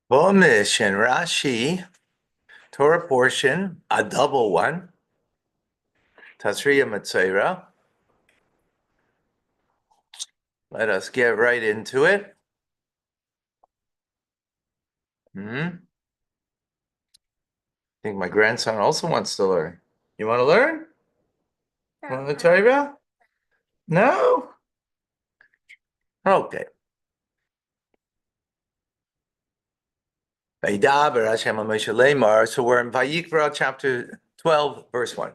Bomish and Rashi, Torah portion, a double one, Tazria-Metzora. Let us get right into it. I think my grandson also wants to learn. You want to learn? Want to Torah? No? Okay. So we're in Vayikra chapter 12, verse 1.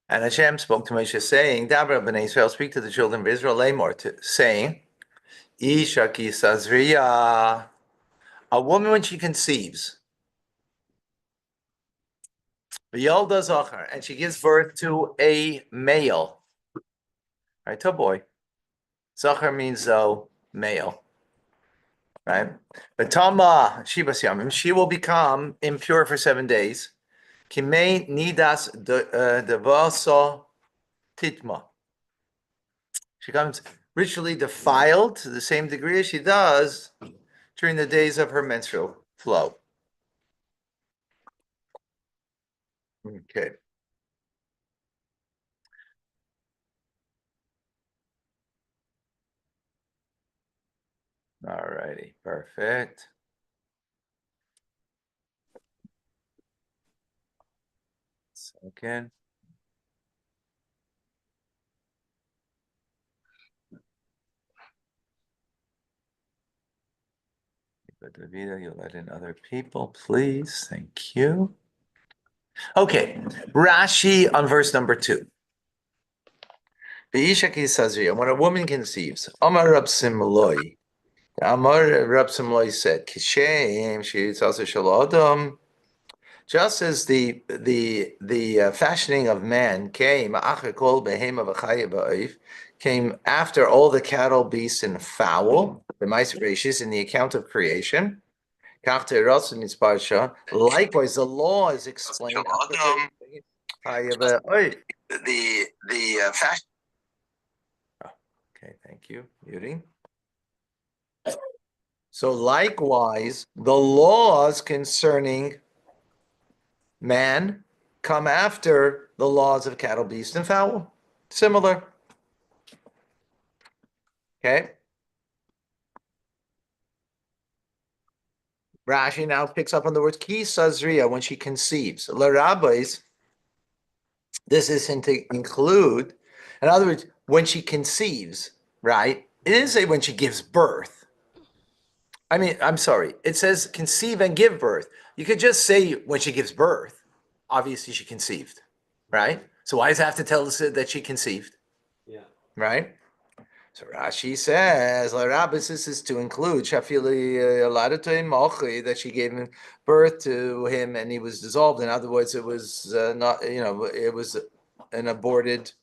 And Hashem spoke to Moshe saying, Dabra b'nei Israel, speak to the children of Israel, Lamor, saying, Isha ki Tazria, a woman when she conceives, V'yolda Zachar, and she gives birth to a male, right, to a boy. Zachar means male, right? But Tama Shibas Yamim, she will become impure for 7 days. Kimei nidas devaso titma. She becomes ritually defiled to the same degree as she does during the days of her menstrual flow. Okay. All righty, perfect. Second. But Davida, you let in other people, please. Thank you. Okay, Rashi on verse number 2. When a woman conceives, Amar Rab Simloi. Amar Rab Simloi said, Kishem, she also Shalodom. Just as the fashioning of man came, came after all the cattle, beasts, and fowl, the mice rashis in the account of creation. Likewise, the law is explained. The fashion. Okay, thank you. Muting. So likewise, the laws concerning man come after the laws of cattle, beast, and fowl. Similar. Okay. Rashi now picks up on the word ki sazria, when she conceives. La rabbis, this isn't to include, in other words, when she conceives, right? It didn't say when she gives birth. I mean, I'm sorry. It says conceive and give birth. You could just say when she gives birth. Obviously, she conceived, right? So why does it have to tell us that she conceived? Yeah. Right? So Rashi says, "Larabis," this is to include that she gave birth to him and he was dissolved. In other words, it was not, it was an aborted,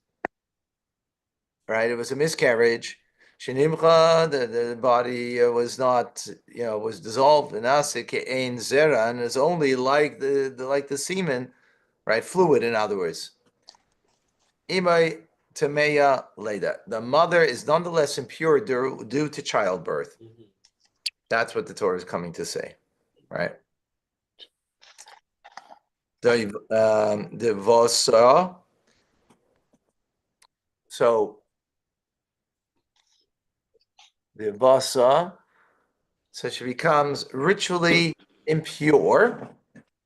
right? It was a miscarriage. Shenimcha, the body was not, was dissolved. And ein zera, and it's only like the semen, right? Fluid, in other words. Imai Tameya Leda. The mother is nonetheless impure due to childbirth. Mm-hmm. That's what the Torah is coming to say, right? The Vasa. So the Vasa, so she becomes ritually impure,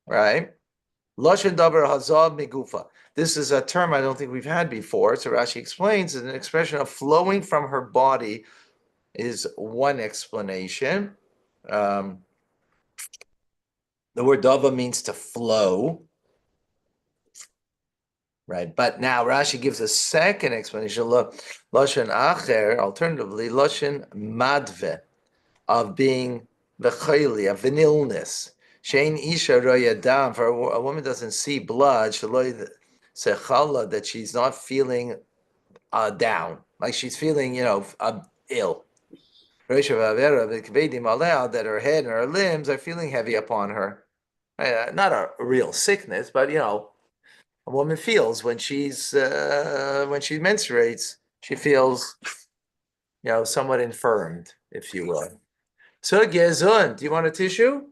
right? Lashon davar hazab migufa. This is a term I don't think we've had before. So Rashi explains an expression of flowing from her body is one explanation. The word dava means to flow, right? But now Rashi gives a second explanation. Lashon acher, alternatively, lashon madve, of being v'chayli, of an illness. Shein isha royadam, for a woman doesn't see blood. Shaloi sechala, that she's not feeling down, like she's feeling, ill. That her head and her limbs are feeling heavy upon her. Not a real sickness, but a woman feels when she menstruates, she feels somewhat infirmed, if you will. So Gezun, do you want a tissue?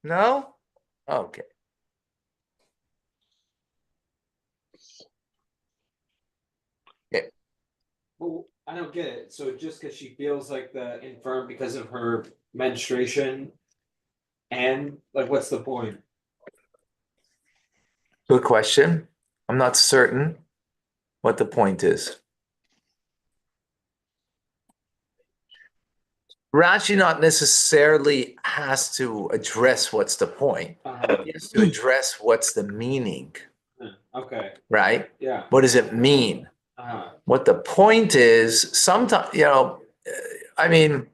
No? Okay. Okay. Well, I don't get it. So just because she feels like the infirm because of her menstruation, and like, what's the point? Good question. I'm not certain what the point is. Rashi not necessarily has to address what's the point. He has to address what's the meaning, Okay. right? Yeah. What does it mean? What the point is, sometimes, I mean,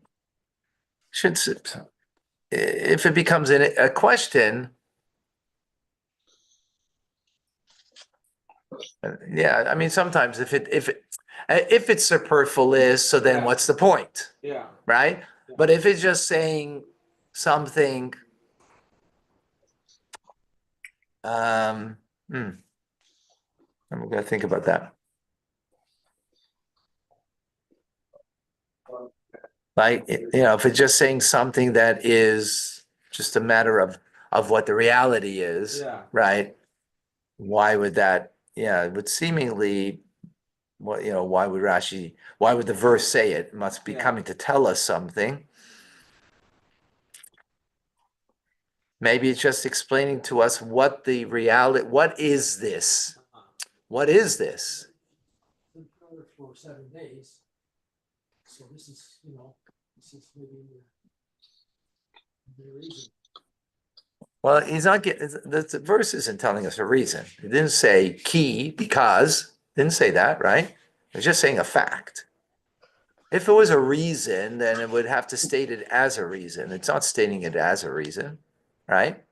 should if it becomes a question, yeah, I mean, sometimes if it's superfluous, so then Yeah. what's the point, Yeah. right? Yeah. But if it's just saying something, I'm gonna think about that. Like, if it's just saying something that is just a matter of what the reality is, Yeah. right? Why would that? Yeah, it would seemingly, why would the verse say it? It must be Yeah. coming to tell us something. Maybe it's just explaining to us what the reality, what is this? What is this? For 7 days. So this is maybe the reason. Well, he's not getting, the verse isn't telling us a reason. It didn't say key because, didn't say that, right? It's just saying a fact. If it was a reason, then it would have to state it as a reason. It's not stating it as a reason, right?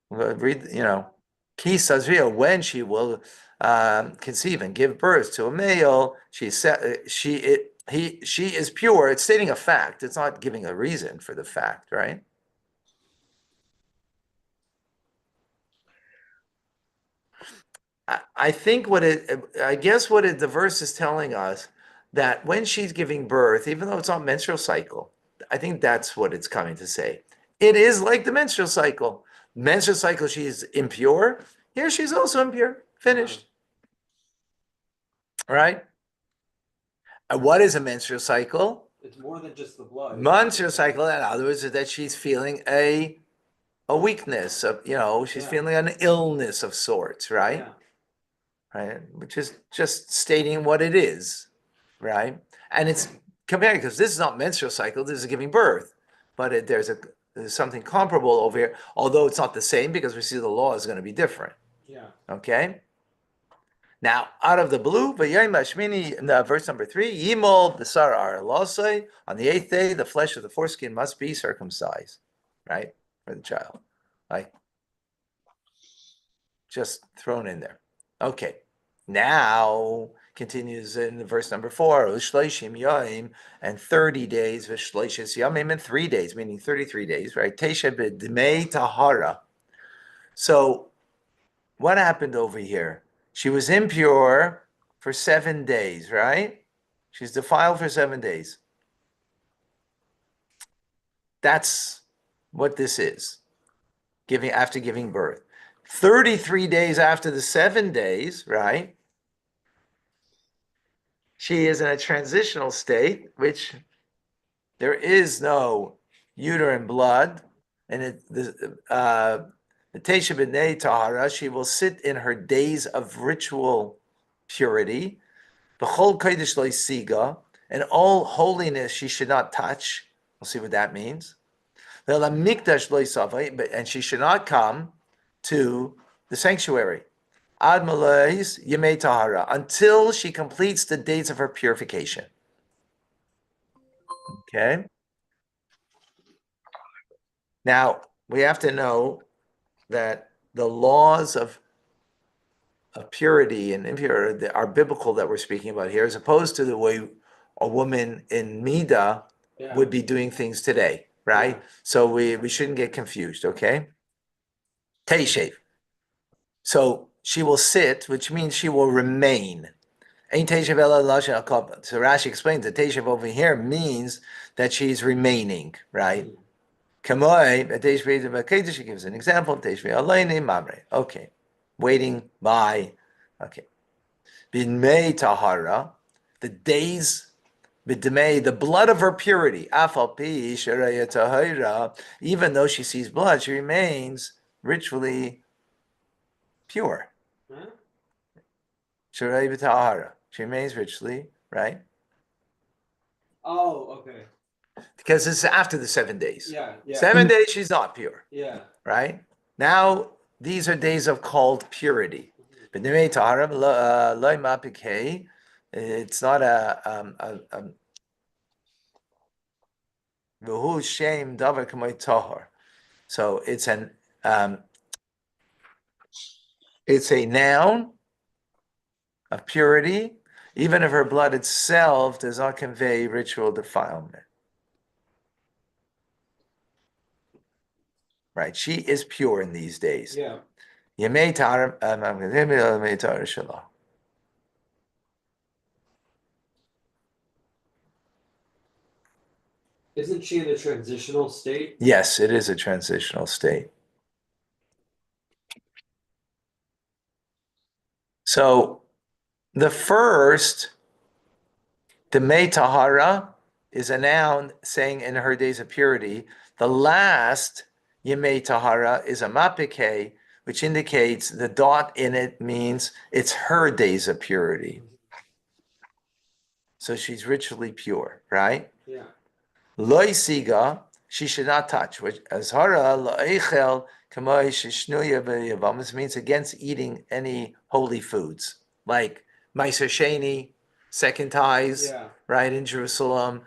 Read, Ki Tazria, when she will conceive and give birth to a male, she is pure. It's stating a fact. It's not giving a reason for the fact, right? I think I guess the verse is telling us that when she's giving birth, even though it's not menstrual cycle, I think that's what it's coming to say. It is like the menstrual cycle. Menstrual cycle, she's impure. Here, she's also impure. Finished. Right? What is a menstrual cycle? It's more than just the blood. Menstrual cycle, in other words, is that she's feeling a weakness of, she's feeling an illness of sorts, right? Yeah. Right? Which is just stating what it is, right? And it's comparing because this is not menstrual cycle, this is giving birth, but there's something comparable over here, although it's not the same because we see the law is going to be different. Yeah. Okay. Now, out of the blue, verse number 3, Yimol B'sar Aralosai, on the 8th day, the flesh of the foreskin must be circumcised, right? For the child. Like, just thrown in there. Okay. Now, continues in verse number 4, Ushleishim Yom, and 30 days, Vishleishis Yomim, and 3 days, meaning 33 days, right? Tesha B'dmei Tahara. So, what happened over here? She was impure for 7 days, right? She's defiled for 7 days. That's what this is. After giving birth. 33 days after the 7 days, right? She is in a transitional state, which there is no uterine blood, and the Tesha B'nei Tahara, she will sit in her days of ritual purity. B'chol kodesh lo siga, and all holiness she should not touch. We'll see what that means. Mikdash lo savai, and she should not come to the sanctuary. Ad malais yemei tahara, until she completes the dates of her purification. Okay. Now we have to know that the laws of purity and impurity are biblical that we're speaking about here, as opposed to the way a woman in Mida would be doing things today, right? Yeah. So we shouldn't get confused, okay? Teishev. So she will sit, which means she will remain. Ain't teshav ela lashon hakapa. So Rashi explains that teshav over here means that she's remaining, right? Kamoi, she gives an example. Okay, waiting by. Okay, B'nmei tahara, the days. B'dmei, the blood of her purity. Afal pi sharaya tahira, even though she sees blood, she remains ritually pure. Huh? Sharaya tahara, she remains ritually, right? Oh, okay. Because it's after the 7 days. Yeah, yeah. 7 days, she's not pure. Yeah. Right? Now, these are days of called purity. B'nimei tahara loy mapikei. It's not v'hu shem davar k'may tahor. So it's a noun of purity, even if her blood itself does not convey ritual defilement. Right? She is pure in these days. Yeah. Yemei tahara, yemei tahara shalom. Isn't she in a transitional state? Yes, it is a transitional state. So the first, the Demei Tahara, is a noun saying in her days of purity. The last, Yemei Tahara, is a mapike, which indicates the dot in it means it's her days of purity. So she's ritually pure, right? Yeah. Loi siga, she should not touch, which azhara lo'echel kamoi shishnuya b'yavamas means against eating any holy foods, like Meiser Sheni, second ties, Yeah. right, in Jerusalem.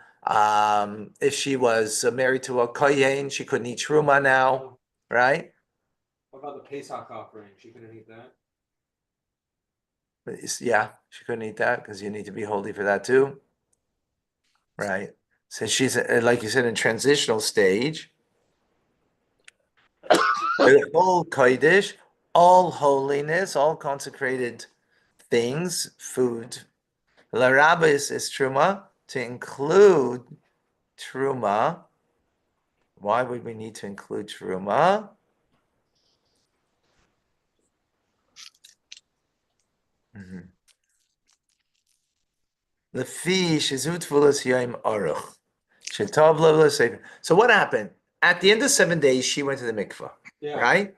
If she was married to a kohen, she couldn't eat truma now, right? What about the Pesach offering? She couldn't eat that. But yeah, she couldn't eat that because you need to be holy for that too, right? So she's, like you said, in transitional stage. All kodesh, all holiness, all consecrated things, food. Larabis is truma, to include truma. Why would we need to include truma? The fish is utfulas yom aruch. So what happened? At the end of 7 days, she went to the mikvah, Yeah. right?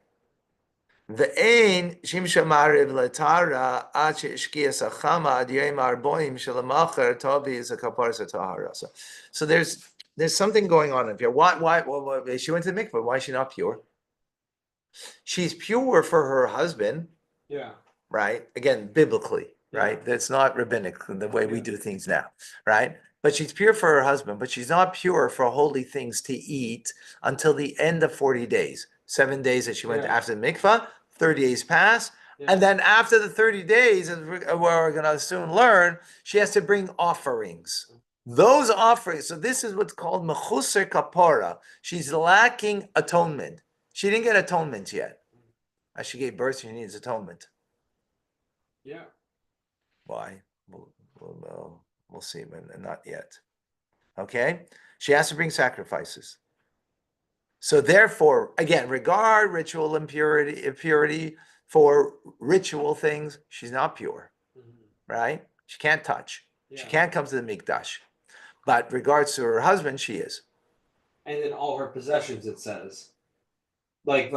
Ve'ein shimsha mariv letara ad she'ishkiya sachama ad yom arboim shalamacher tobi is a kaparsa tahara. So there's something going on up here. Why she went to the mikvah? Why is she not pure? She's pure for her husband, Yeah. right? Again, biblically, Yeah. right? That's not rabbinic the way we do things now, right? But she's pure for her husband, but she's not pure for holy things to eat until the end of 40 days. 7 days that she went Yeah. after the mikvah, 30 days pass. Yeah. And then after the 30 days, as we're going to soon learn, she has to bring offerings. Those offerings, so this is what's called mechuser kapara. She's lacking atonement. She didn't get atonement yet. As she gave birth, she needs atonement. Yeah. Why? We'll see, but not yet. Okay? She has to bring sacrifices. So therefore, again, regard ritual impurity for ritual things, she's not pure, right? She can't touch. She Yeah. can't come to the mikdash. But regards to her husband, she is. And then all her possessions, it says. My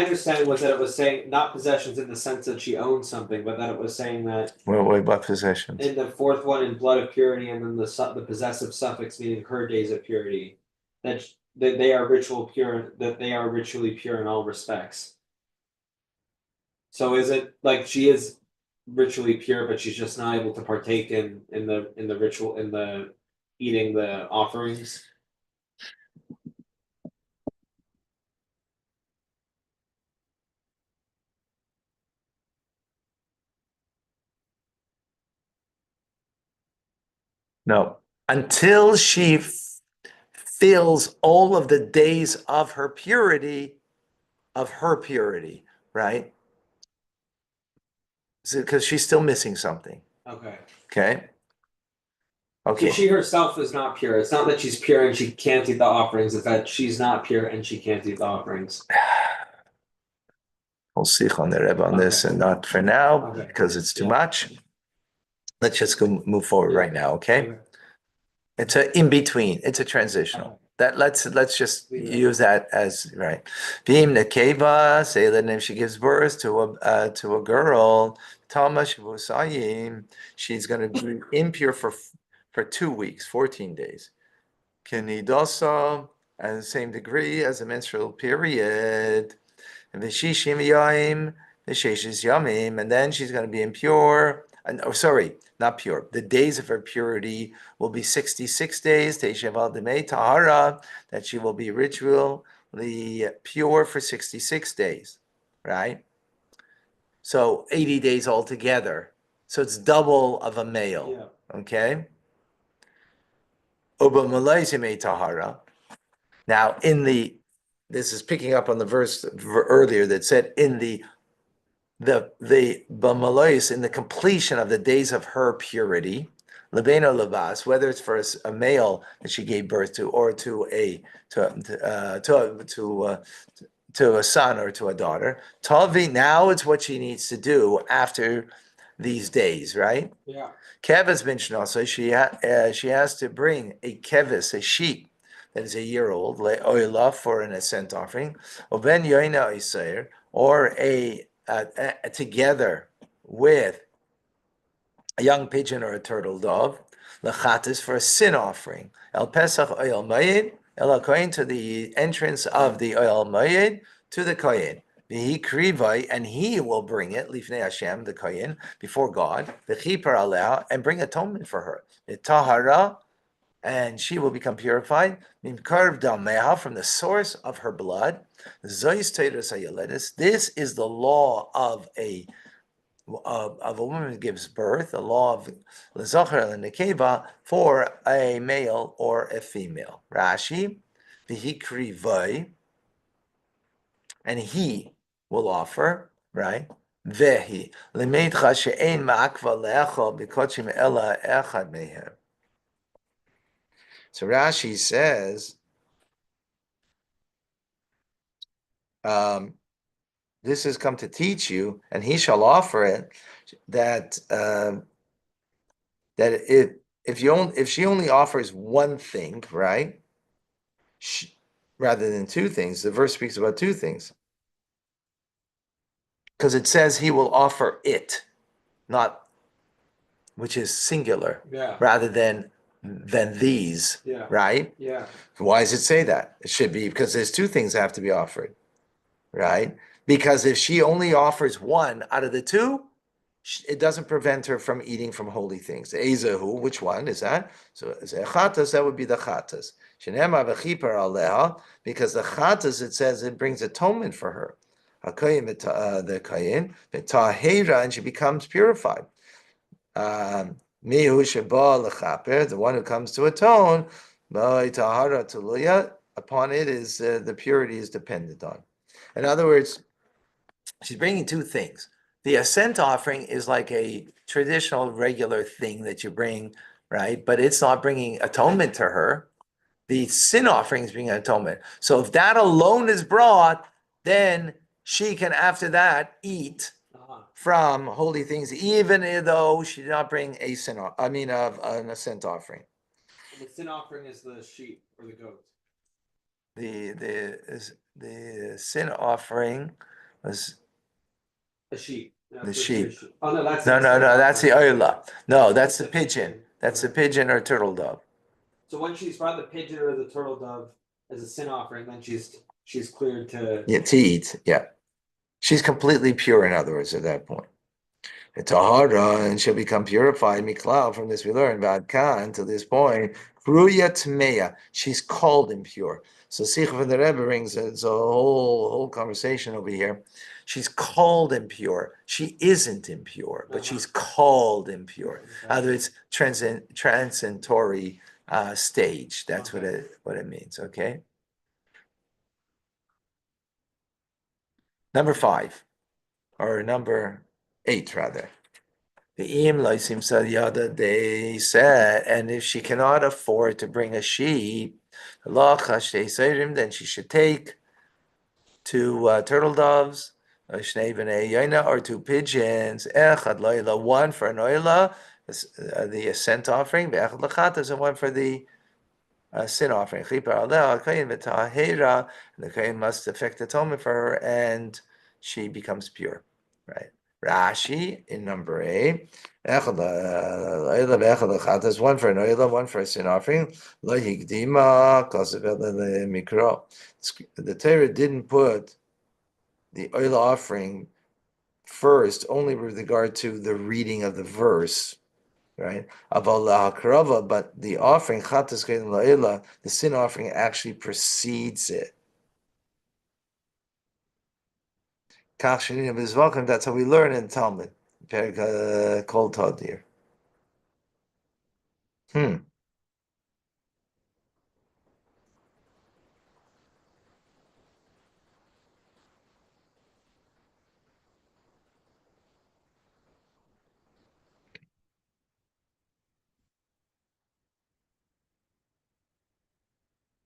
understanding was that it was saying not possessions in the sense that she owns something, but that it was saying that Wait, what possessions? in the fourth one in blood of purity, and then the possessive suffix meaning her days of purity, that they are ritually pure in all respects. So is it like she is ritually pure, but she's just not able to partake in the ritual, in the eating the offerings? No. Until she fills all of the days of her purity, right? because she's still missing something. Okay. Okay. So Okay. she herself is not pure. It's not that she's pure and she can't eat the offerings. It's that she's not pure and she can't eat the offerings. We'll see on the Rebbe on this, and not for now Okay. because it's too Yeah. much. Let's just go move forward Yeah. right now. Okay. Okay. It's a in between. It's a transitional. Okay. That let's just Leave it. use that as right. Being nekeva, say that if she gives birth to a girl, Tamash Vusayim, she's going to be impure for 2 weeks, 14 days. Kenidasa, at the same degree as a menstrual period. And Vishishim Yaim, Vishishes Yamim, and then she's going to be impure. And sorry, not pure. The days of her purity will be 66 days, Teshaval Demei Tahara, that she will be ritually pure for 66 days, right? So 80 days altogether. So it's double of a male, Yeah. okay? Uba Malaysia Mei Tahara. Now, this is picking up on the verse earlier that said in the b'malois, in the completion of the days of her purity, lebeno lebas, whether it's for a male that she gave birth to, or to a son or to a daughter. Tavi, now it's what she needs to do after these days, right? Yeah. Kevis bin Shnasa, she has to bring a kevis, a sheep that is a year old, le'oila, for an ascent offering, or ben yoina isair, or together with a young pigeon or a turtle dove, lechatis, for a sin offering, el pesach oil mayid, el kohen, to the entrance of the oil mayid, to the kohen. Vayikra, and he will bring it, lifnei Hashem, the kohen, before God, v'chipar aleh, and bring atonement for her. Tahara, and she will become purified. Mimkarv dameha, from the source of her blood. Zois teres hayaledes. This is the law of a woman who gives birth, the law of l'zocher and nekeva, for a male or a female. Rashi, v'hikri, and he will offer, right? Vehi lemeidcha she'ein ma'akva le'echol b'kochim ela echad mehem. So Rashi says, this has come to teach you, and he shall offer it, that if she only offers one thing, right, rather than two things, the verse speaks about two things, because it says he will offer it, not, which is singular, Yeah. rather than these, Yeah. right? Yeah. Why does it say that? It should be because there's two things that have to be offered, right? Because if she only offers one out of the two, it doesn't prevent her from eating from holy things. Ezehu, which one is that? So chatas, that would be the chatas. Shenema v'chipar aleha, because the chatas, it says it brings atonement for her. Hakayim, the kayin, v'tahera, and she becomes purified. Mihu sheba lechaper, the one who comes to atone, tahara tuluya, upon it is the purity is dependent on. In other words, she's bringing two things. The ascent offering is like a traditional, regular thing that you bring, right? But it's not bringing atonement to her. The sin offering is bringing atonement. So if that alone is brought, then she can, after that, eat from holy things, even though she did not bring a sin, an ascent offering. And the sin offering is the sheep or the goat. The sin offering was The sheep. the sheep. Oh no, that's No, that's the oila. No, that's the the pigeon. pigeon. That's the pigeon or turtle dove. So when she's brought the pigeon or the turtle dove as a sin offering, then she's cleared to to eat. Yeah, she's completely pure. In other words, at that point, tahara, and she'll become purified. Miklal. From this we learn about Khan to this point. Ruya tmeya. She's called impure. So Sikh from the Rebbe brings it's a whole conversation over here. She's called impure. She isn't impure, but she's called impure. In other words, transitory stage. That's what it means. Okay. Number 5, or number 8 rather. The im loisim sadyada, they said, and if she cannot afford to bring a sheep, then she should take two turtle doves, or two pigeons, one for an oila, the ascent offering, and one for the sin offering. And the kohen must effect atonement for her, and she becomes pure. Right. Rashi in number 8. There's one for an oila, one for a sin offering. The Torah didn't put the oila offering first, only with regard to the reading of the verse, right? But the offering, the sin offering actually precedes it. That's how we learn in Talmud. Kol Tadir.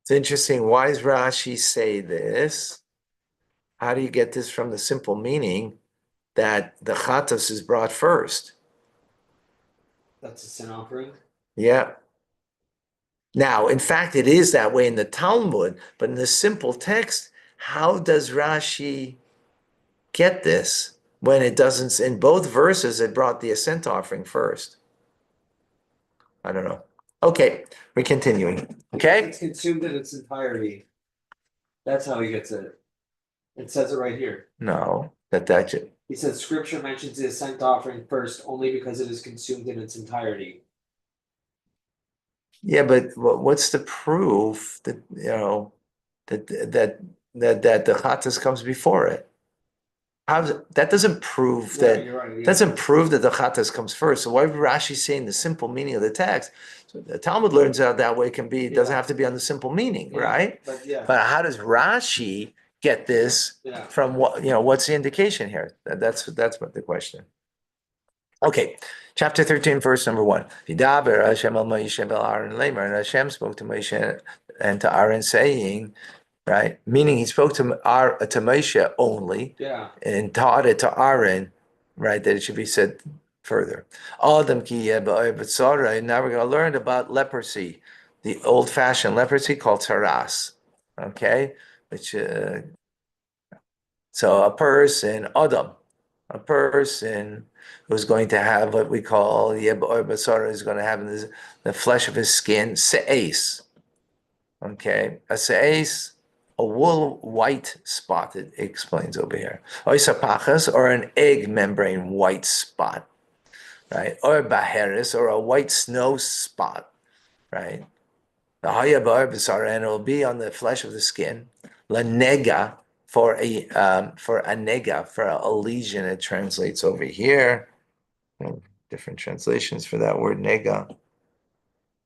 It's interesting. Why does Rashi say this? How do you get this from the simple meaning that the chatos is brought first? That's a sin offering. Yeah. Now, in fact, it is that way in the Talmud, but in the simple text, how does Rashi get this when it doesn't? In both verses, it brought the ascent offering first. I don't know. Okay, we're continuing. Okay. It's consumed in its entirety. That's how he gets it. It says it right here. No, that's it. He says scripture mentions the ascent offering first only because it is consumed in its entirety. Yeah, but what's the proof that that the chatas comes before it? That doesn't prove that you're right, doesn't prove that the chatas comes first. So why would Rashi saying the simple meaning of the text? So the Talmud learns out that way. It can be. It doesn't have to be on the simple meaning, right? But how does Rashi get this from what? What's the indication here? That's what the question. Okay, chapter 13, verse number 1. Vidaber Hashem el Moshe vel Aaron lemer, and Hashem spoke to Moshe and to Aaron, saying, right? Meaning he spoke to Moshe only, and taught it to Aaron, right? That it should be said further. Adam ki Tazria-Metzora. Now we're going to learn about leprosy, the old-fashioned leprosy called taras. Okay, which so a person, Adam, a person who's going to have what we call Basara is going to have in the flesh of his skin, se'es. Okay, a se'es, a wool white spot, it explains over here. Oisapachas, or an egg membrane white spot, right? Or baheris, or a white snow spot, right? The haya basara, and it will be on the flesh of the skin. La nega, for a nega, for a lesion, it translates over here. Different translations for that word nega.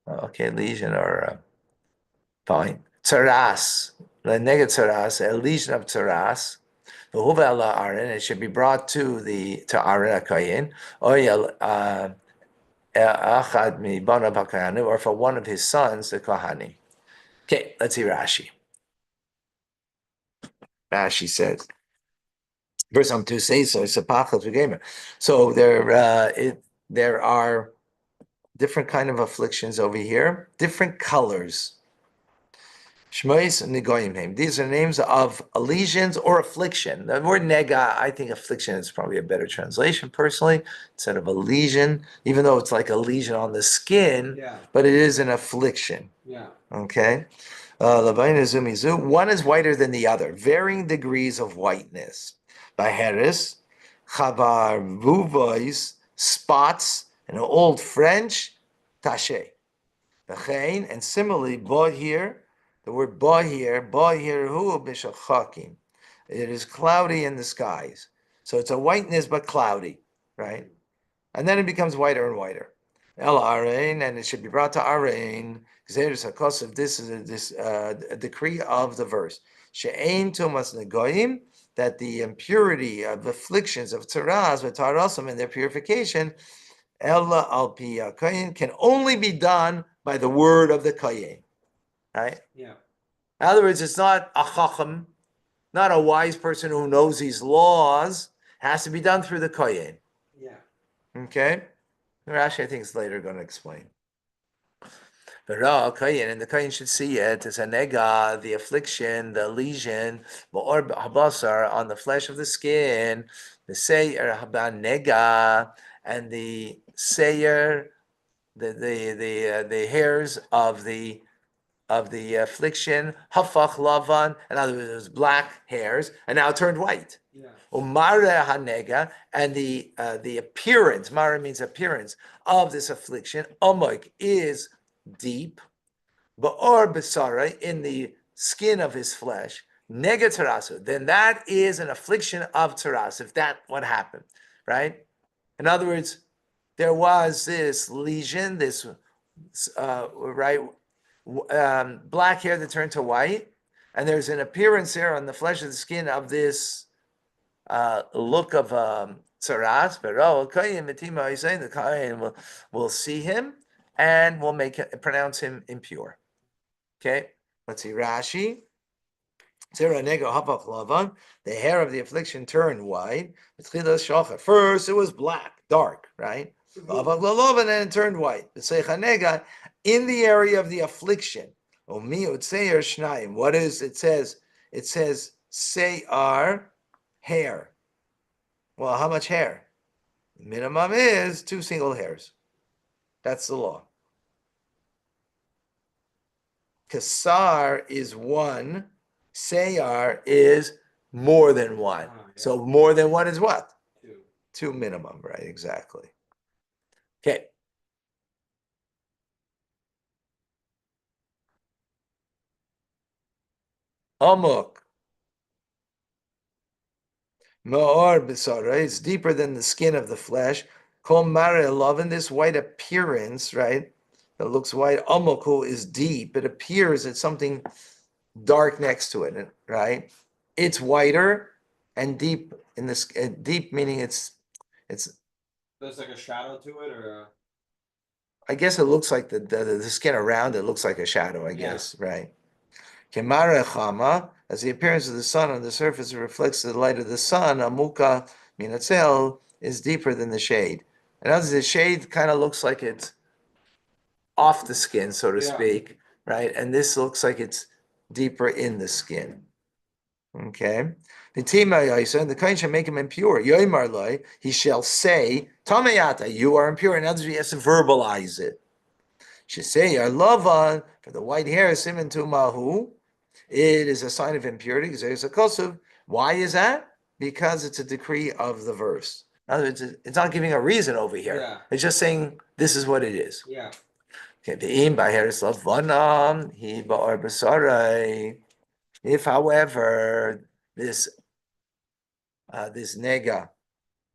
Okay, lesion or fine. Tzaras, la nega tzaras, a lesion of tzaras. V'huva Aaron, it should be brought to Aaron HaKoyin, achad mibanav HaKohanim, or for one of his sons, the Kohanim. Okay, let's see Rashi. Rashi says, verse 2 says so. So there are different kind of afflictions over here, different colors. Shmois negoyim. These are names of lesions or affliction. The word nega, I think affliction is probably a better translation personally, instead of a lesion, even though it's like a lesion on the skin, but it is an affliction. Okay. One is whiter than the other, varying degrees of whiteness. By Harris, chavar spots, in Old French, tache. And similarly, bahir, the word bahir hu b'shachakim. It is cloudy in the skies. So it's a whiteness but cloudy, right? And then it becomes whiter and whiter. El Arain, and it should be brought to Arain. This is a decree of the verse. She'ain tumas negoyim, that the impurity of afflictions of tzaras, v'tarasim, and their purification, Ella al pi kohen can only be done by the word of the kohen. Right? Yeah. In other words, it's not a chacham, not a wise person who knows these laws. It has to be done through the kohen. Yeah. Okay? Rashi, I think, is later going to explain. The Ra Kayin, and the Kayin should see it as a nega, the affliction, the lesion, or habasar on the flesh of the skin, the seir haba nega, and the seir, the hairs of the affliction, hafach lavan, in other words, it was black hairs, and now it turned white. Yeah. Umara hanega, and the appearance, mara means appearance of this affliction, omok is deep, ba'or besara, in the skin of his flesh, nega tarasu, then that is an affliction of taras, if that what happened, right? In other words, there was this lesion, this right, black hair that turned to white, and there's an appearance here on the flesh of the skin of this look of tzaras, but the Kohen will see him and will pronounce him impure. Okay, let's see Rashi. The hair of the affliction turned white. First it was black, dark, right? And then it turned white. In the area of the affliction. What is it says? It says seyar, hair. Well, how much hair? Minimum is 2 single hairs. That's the law. Kasar is 1. Seyar is more than 1. Yeah. So more than 1 is what? 2. 2 minimum, right? Exactly. Okay. Amuk. Ma'or b'sara, it's deeper than the skin of the flesh. Kol mare lovin, this white appearance, right? That looks white. Amuk is deep. It appears it's something dark next to it, right? It's whiter and deep in this. Deep meaning it's. There's like a shadow to it, or I guess it looks like the skin around it looks like a shadow. I Yeah. guess, right? Kemare chama, as the appearance of the sun on the surface reflects the light of the sun. Amuka minatzel is deeper than the shade. In other words, the shade kind of looks like it's off the skin, so to Yeah. speak, right? And this looks like it's deeper in the skin. Okay. The the Kohen shall make him impure. Yoimar loy, he shall say, Tamayata, you are impure. In other words, he has to verbalize it. Should say, Lavan, for the white hair, Simon Tumahu, it is a sign of impurity. Because there's a kosuv. Why is that? Because it's a decree of the verse. In other words, it's not giving a reason over here. Yeah. It's just saying this is what it is. Yeah. Okay, the im baheris lavanam, he ba'ar basarai. If, however, this nega,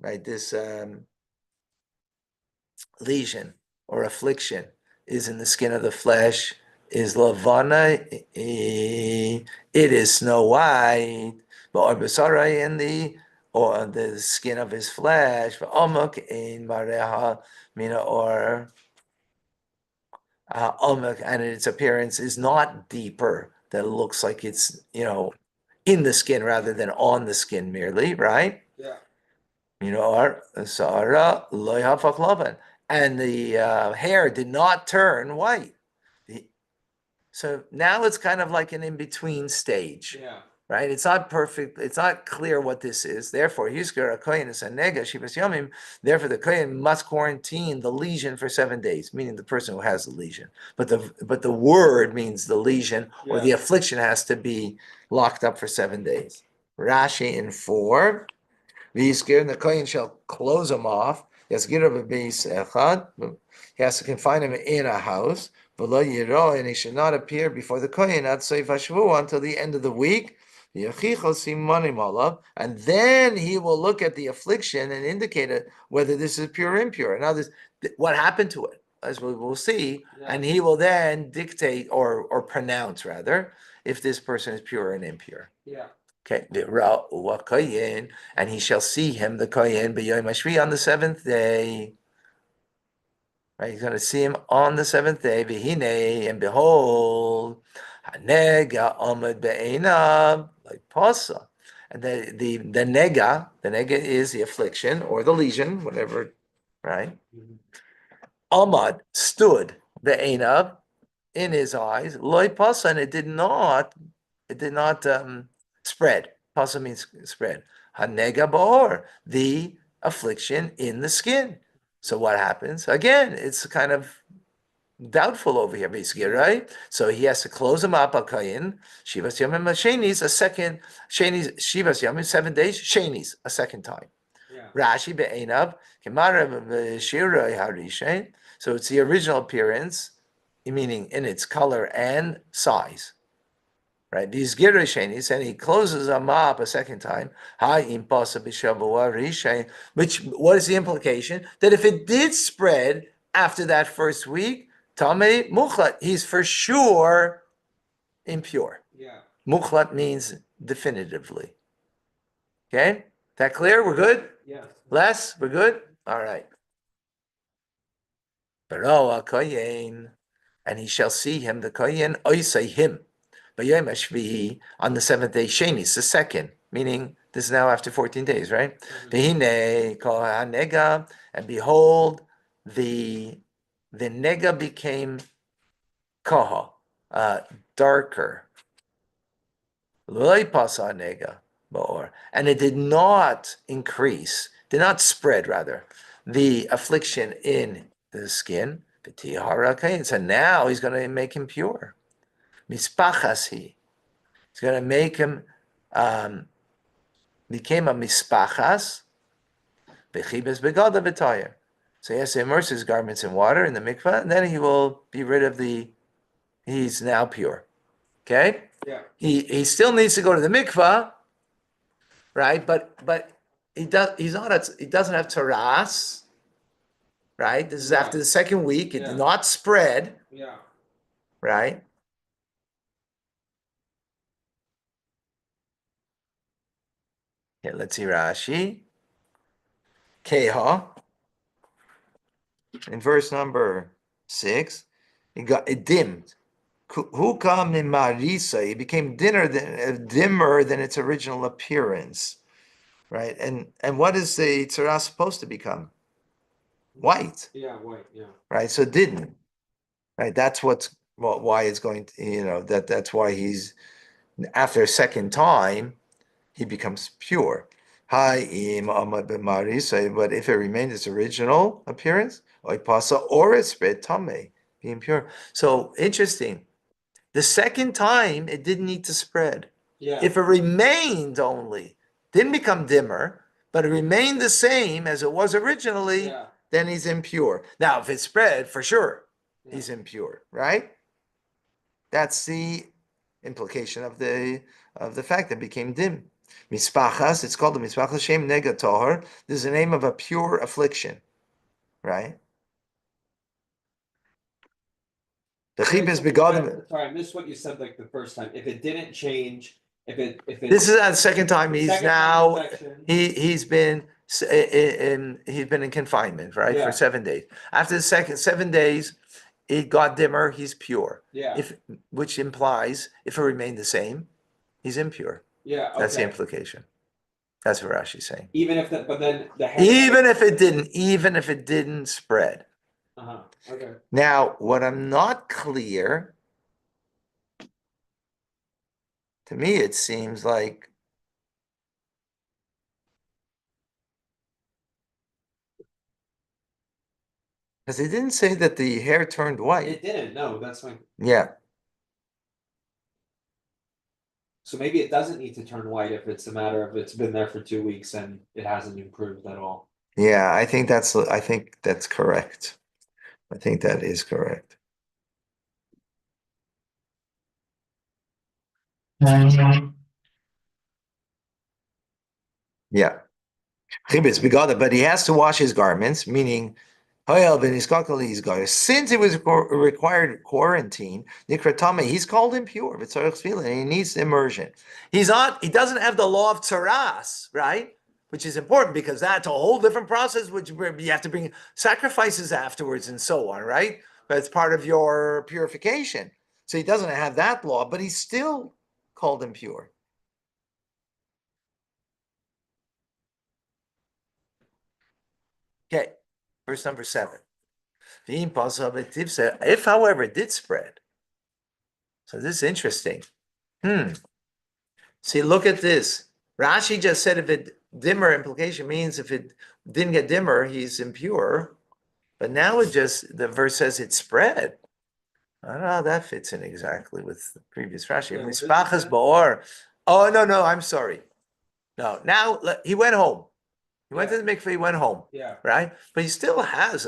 right, this lesion or affliction is in the skin of the flesh, is lavana, it is snow white, but arbasara in the skin of his flesh, but omuk in mareha mina or omuk, and its appearance is not deeper. That it looks like it's in the skin rather than on the skin merely, right? Yeah. Or Sara loy hafach lavan, and the hair did not turn white. So now it's kind of like an in-between stage, Yeah. right? It's not perfect. It's not clear what this is. Therefore, Hisker a kohen is a nega shivas yomim. Therefore, the kohen must quarantine the lesion for 7 days, meaning the person who has the lesion. But the word means the lesion or the Yeah. affliction has to be locked up for 7 days. Rashi in 4. V'yizkir, and the kohen shall close him off. Yazgir b'beis echad. He has to confine him in a house. V'lo yiro, and he should not appear before the kohen at seif hashvuah until the end of the week. V'yachichol simanim olav, and then he will look at the affliction and indicate it, whether this is pure or impure. Now, what happened to it, as we will see, Yeah. and he will then dictate or pronounce rather if this person is pure and impure. Yeah. Okay, and he shall see him, the kohen, b'yom hashvi, on the 7th day. Right? He's going to see him on the seventh day. V'hinei, and behold, hanega amad be'einav, like pasa. And the nega is the affliction or the lesion, whatever, right? Amad stood be'einav in his eyes, loy pasa, and it did not spread. Pasa means spread. Hanega ba'or, the affliction in the skin. So what happens? Again, it's kind of doubtful over here, basically, right? So he has to close him up, Akayin, Shivas Yamim Shenis, a second, Shenis, Shivas Yamim, 7 days, Shenis, a second time. Yeah. Rashi be'enav, Kemara Shira Harishain. So it's the original appearance, meaning in its color and size. Right? These Girashenis, and he closes them up a second time. Which, what is the implication? That if it did spread after that first week, Tamei Muchlat, he's for sure impure. Yeah. Muchlat means definitively. Okay? That clear? We're good? Yeah. Les, we're good? All right. Baroa Koyen, and he shall see him, the Koyen, oisei him. B'yom hashvihi, on the seventh day, Shenis, the second, meaning this is now after 14 days, right? V'hinei kol ha'nega, and behold, the nega became koha, darker. Loy pasa nega ba'or, and it did not increase, did not spread rather, the affliction in the skin. So now he's going to make him pure. Mispachas he. He's going to make him became a mispachas. Bechibes begada b'tayir. So he has to immerse his garments in water in the mikvah, and then he will be rid of he's now pure. Okay? Yeah. He still needs to go to the mikvah, right? But he doesn't have taras, right? This is after the second week. It did not spread. Yeah. Right? Okay, let's see Rashi. Keha. In verse number 6, it dimmed. Hukam Marisa, it became dimmer than its original appearance. Right? And what is the tzara supposed to become? White. Yeah, white, yeah. Right? So it didn't. Right? That's why it's going to, that's why he's after a second time he becomes pure. But if it remained its original appearance, or it spread tame, be impure. So interesting. The second time it didn't need to spread. Yeah. If it remained only, didn't become dimmer, but it remained the same as it was originally, then he's impure. Now, if it spread, for sure, he's impure, right? That's the implication of the fact that it became dim. Mispachas, it's called the Mispachas Shem Nega Tohar. This is the name of a pure affliction, right? The chibis begodim. Sorry, I missed what you said like the first time. If it didn't change, if it This is the second time he's now infection. he's been in confinement, right, for 7 days. After the second 7 days, it got dimmer. He's pure. Yeah. Which implies if it remained the same, he's impure. Yeah. Okay. That's the implication. That's what Rashi's saying. Even if even if it didn't spread. Okay. Now, what I'm not clear, to me, it seems like because it didn't say that the hair turned white. It didn't. No, that's fine. Yeah. So maybe it doesn't need to turn white if it's a matter of it's been there for 2 weeks and it hasn't improved at all. Yeah, I think that's correct. I think that is correct. Yeah. But he has to wash his garments, meaning since it was required quarantine, he's called impure, and he needs immersion. He doesn't have the law of tzaras, right? which is important because that's a whole different process, which you have to bring sacrifices afterwards and so on, right? But it's part of your purification. So he doesn't have that law, but he's still called impure. Okay, verse number 7. If, however, it did spread. So this is interesting. See, look at this. Rashi just said if it dimmer implication means if it didn't get dimmer, he's impure. But now the verse says it spread. I don't know how that fits in exactly with the previous Rashi. Yeah, what does it Mispachas say? ba'or. Oh, no, I'm sorry. No, now he went home. He went to the mikveh, he went home. Yeah. Right? But he still has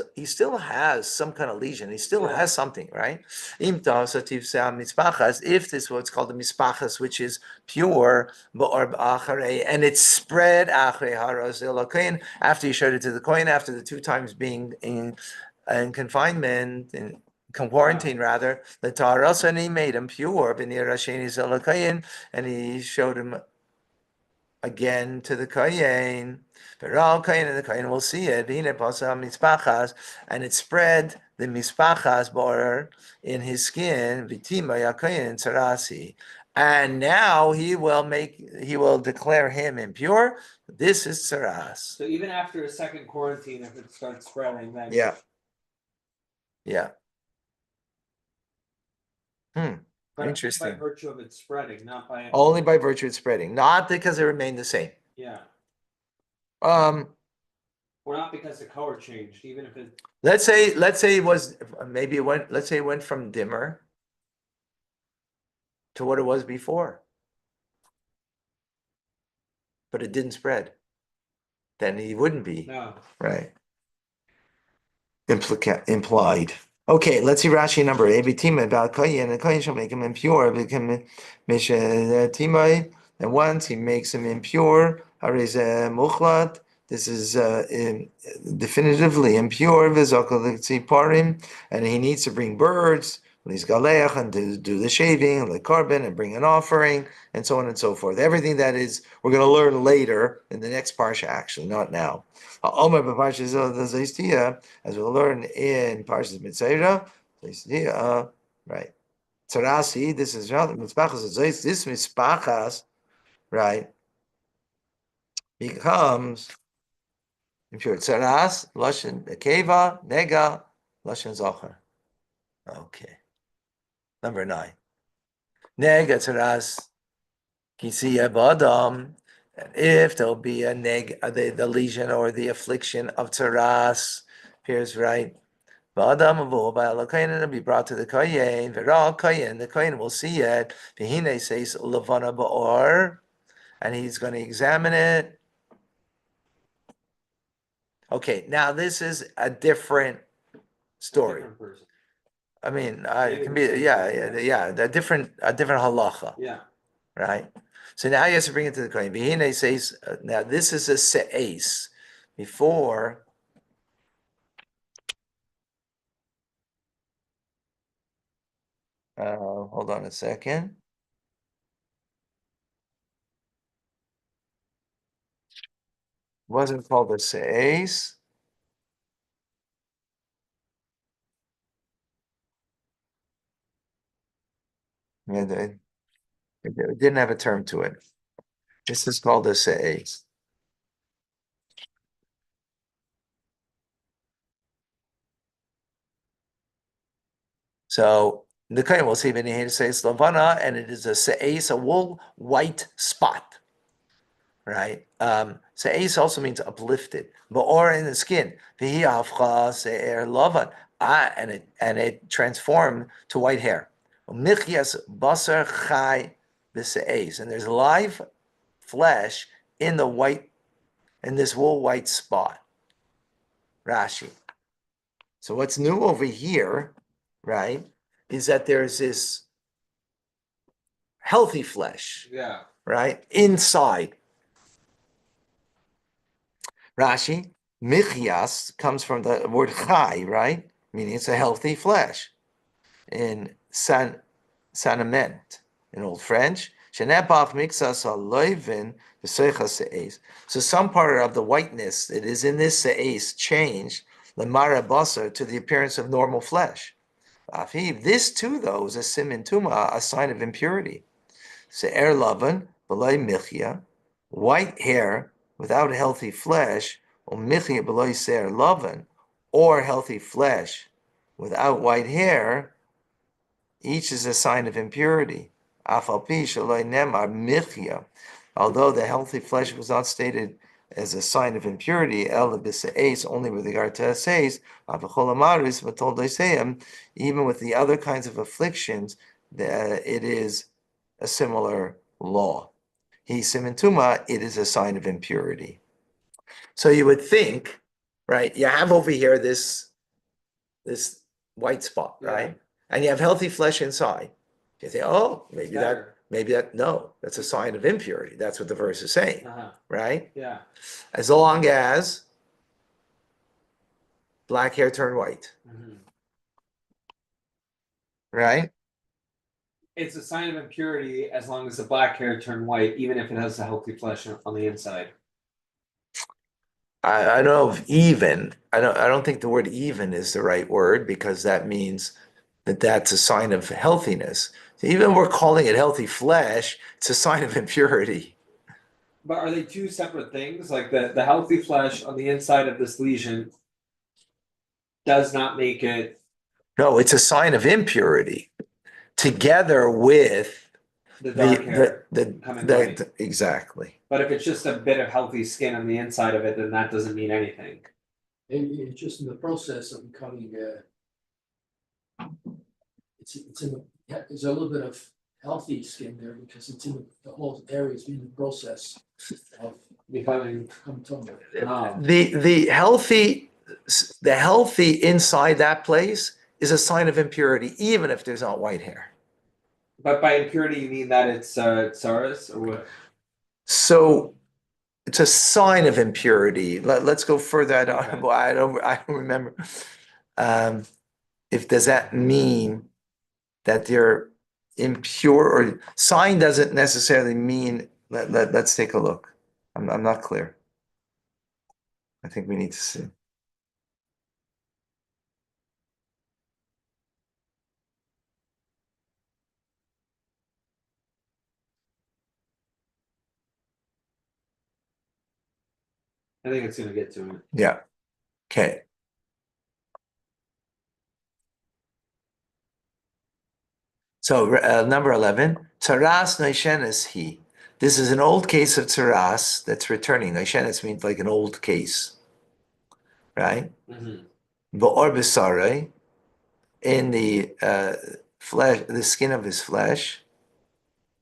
some kind of lesion. He still Yeah. has something, right? If this is what's called the mispachas, which is pure, and it's spread after you showed it to the kohen, after the 2 times being in confinement, in quarantine rather, the Torah, and he made him pure, and he showed him again to the kohen. And the kohen will see it. And it spread the mispachas border in his skin. And now he will declare him impure. This is tzaras. So even after a second quarantine, if it starts spreading, then Yeah. but Interesting. by virtue of it spreading, not by Only by virtue of spreading, not because it remained the same. Yeah. Or not because the color changed, even if it. let's say it was maybe it went. Let's say it went from dimmer to what it was before, but it didn't spread. Then he wouldn't be. No. Right. Implied. Okay, let's see Rashi number 8. About kohen, and kohen shall make him impure. Become timai, and once he makes him impure, muchlat. This is definitively impure. Parim, and he needs to bring birds. He's galeach and do the shaving, the carbon, and bring an offering, and so on and so forth. Everything that is, we're going to learn later in the next parsha. Actually, not now. As we'll learn in Parshas Metzora, right? Tzarasi, this is this mispachas, right? Becomes impure. Tzaras, lashon keva, nega, lashon zocher. Okay. Number 9. Nega tzaras kisiya b'adam. And if there'll be a the lesion or the affliction of tzaras, appears right. V'adam avo ba'alokayin, it'll be brought to the kohen. V'ra kohen, the kohen will see it. V'hine says levana ba'or, and he's going to examine it. Okay, now this is a different story. Different person. I mean, Maybe it can be the same a different halacha. Yeah. Right? So now he has to bring it to the kohen. V'hine says, now this is a se'es. Before, hold on a second. Wasn't called a se'es. Yeah, it didn't have a term to it. This is called a se'es. So the kohen will see V'nihei says lavana, and it is a se'es, a wool white spot, right? Se'es also means uplifted, or in the skin. V'hi hafcha se'er lavan, and it transformed to white hair. Michias basar chai b'se'es, and there's live flesh in this wool white spot. Rashi. So what's new over here, right, is that there's this healthy flesh, Yeah. right, inside. Rashi, michias comes from the word chai, right, meaning it's a healthy flesh. In sanament, in Old French, Shenepach mixas aloivin v'seicha se'es. So some part of the whiteness that is in this se'es changed lemara basar to the appearance of normal flesh. Afiv. This too, though, is a simin tuma, a sign of impurity. Se'er lavan b'loy michya, white hair without healthy flesh, or michya b'loy se'er lavan, or healthy flesh without white hair, each is a sign of impurity. Afalpi shaloi nemar michya, although the healthy flesh was not stated as a sign of impurity, el b'se'es, only with regard to se'es, avachol amaris v'tol doiseim, even with the other kinds of afflictions, it is a similar law. He simintuma, it is a sign of impurity. So you would think, right? You have over here this white spot, right? And you have healthy flesh inside. You think, oh, maybe that, no, that's a sign of impurity. That's what the verse is saying, right? Yeah. As long as black hair turned white, right? It's a sign of impurity as long as the black hair turned white, even if it has a healthy flesh on the inside. I don't know if even. I don't think the word even is the right word, because that means that that's a sign of healthiness. So even we're calling it healthy flesh, it's a sign of impurity. But are they two separate things? Like the healthy flesh on the inside of this lesion does not make it No, it's a sign of impurity together with the dark hair coming white. Exactly. But if it's just a bit of healthy skin on the inside of it, then that doesn't mean anything. Maybe it's just in the process of becoming there's a little bit of healthy skin there because it's in the whole area is being the process of Becoming tone. The healthy inside that place is a sign of impurity, even if there's not white hair. But by impurity, you mean that it's tsaris or what? So it's a sign of impurity. Let's go further. I Okay. don't remember. If does that mean that they're impure, or sign doesn't necessarily mean. Let's take a look. I'm not clear. I think we need to see. I think it's gonna get to it. Yeah. Okay. So number 11, tzaras noishenes he. This is an old case of tzaras that's returning. Noishenes means like an old case, right? Ba'or b'sarei, in the flesh, the skin of his flesh,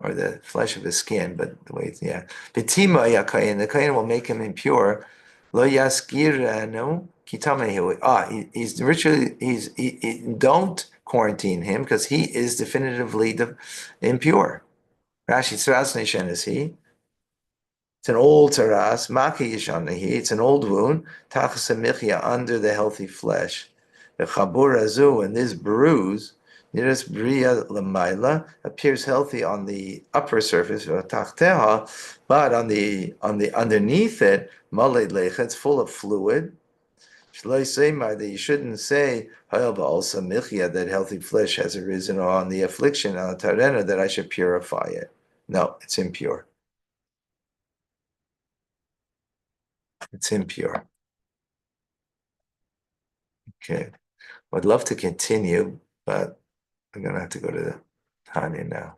or the flesh of his skin, but the way it's, yeah. B'tima yakayin, the kayin will make him impure. Lo yaskiranu kitamehu. He's ritually, don't quarantine him because he is definitively impure. Rashi tzaras neishen is he. It's an old tzaras. Maki yishanahi. It's an old wound. Tachas michya, under the healthy flesh. The chabur azu, and this bruise, niras bria lemaila, appears healthy on the upper surface of tachteha, but on the underneath it, malei lecha, it's full of fluid. Shloi seimar, that you shouldn't say hayal ba'alsa michya, that healthy flesh has arisen on the affliction on the tarena, that I should purify it. No, it's impure. It's impure. Okay. I'd love to continue, but I'm going to have to go to the Tanya now.